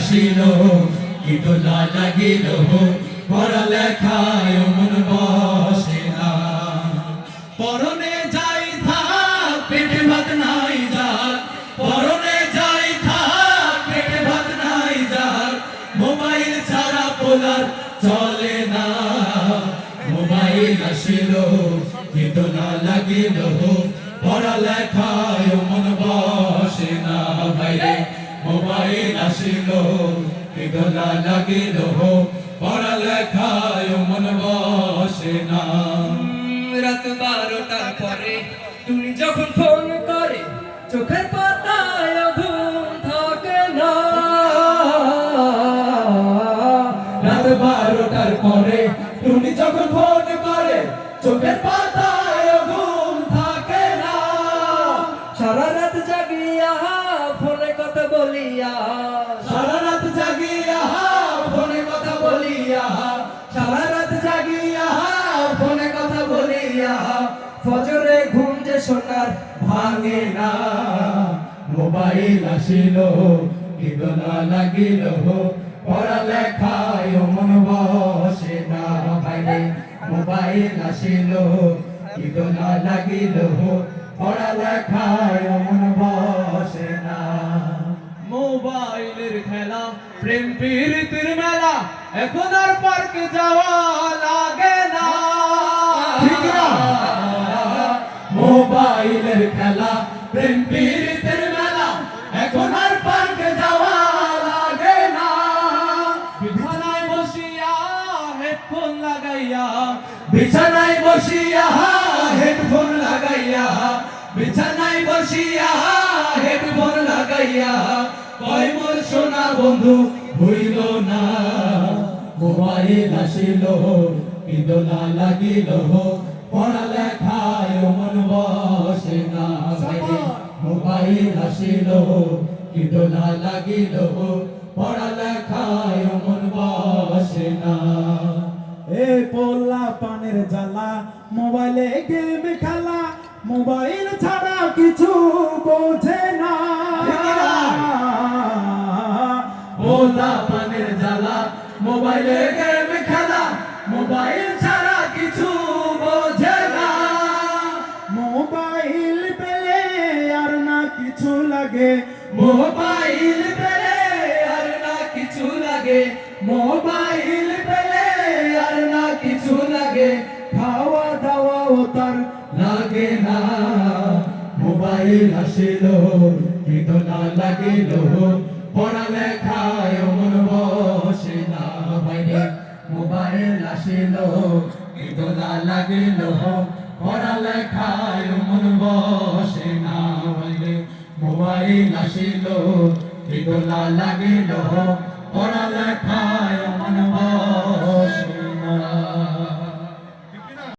আসিল ইদোলা লাগিল পড়ালেখায় মন বসে না পরনে যাই থাক পেটে ভাত নাই যাক পরনে যাই থাক পেটে ভাত নাই যাক মোবাইল ছাড়া পোলার চলে না মোবাইল আসিল ইদোলা লাগিল পড়ালেখায় মন বসে না ভাইরে মোবাইল আসিল ইদোলা লাগিল পড়ালেখায় মন বসে না রাত 12টার পরে তুমি যখন ফোন করে চোখের পাতায় ঘুম থাকে না রাত 12টার পরে তুমি যখন ফোন করে চোখের পাতায় ঘুম থাকে না সারা রাত জাগিয়া ফোনে কথা বলিয়া সারা রাত জাগিয়া ফোনে কথা বলিয়া সারা রাত জাগিয়া ফোনে কথা বলিয়া ফজরে ঘুম যে সোনার ভাঙে না মোবাইল আসিল ইদোলা লাগিল পড়ালেখায় মন বসে না ভাইরে মোবাইল আসিল ইদোলা লাগিল পড়ালেখায় মন বসে না মোবাইলের খেলা প্রেম প্রীতির মেলা এখন আর পার্কে যাওয়া লাগে না ঠিক না মোবাইলের খেলা প্রেম প্রীতির মেলা এখন আর পার্কে যাওয়া লাগে না বিছানায় বসিয়া হেডফোন লাগাইয়া বিছানায় বসিয়া হেডফোন লাগাইয়া বিছানায় বসিয়া হেডফোন লাগাইয়া কয় মোর সোনা বন্ধু হইল না মোবাইল আসিল ইদোলা লাগিল পড়ালেখায় মন বসে না ভাইরে মোবাইল আসিল ইদোলা লাগিল পড়ালেখায় মন বসে না এ পোলা পানের জ্বালা মোবাইলে গেম খেলা মোবাইল ছাড়া কিছু বোঝে না পোলা পানের জ্বালা মোবাইলে গেম খেলা মোবাইল ছাড়া কিছু বোঝে না মোবাইল পেলে আর না কিছু লাগে মোবাইল পেলে আর না কিছু লাগে মোবাইল পেলে আর না কিছু লাগে খাওয়া দাওয়াও তার লাগে না মোবাইল আসিল ইদোলা লাগিল পড়ালেখায় মন বসে না ভাইরে মোবাইল আসিল ইদোলা লাগিল পড়ালেখায় মন বসে না ভাইরে মোবাইল আসিল ইদোলা লাগিল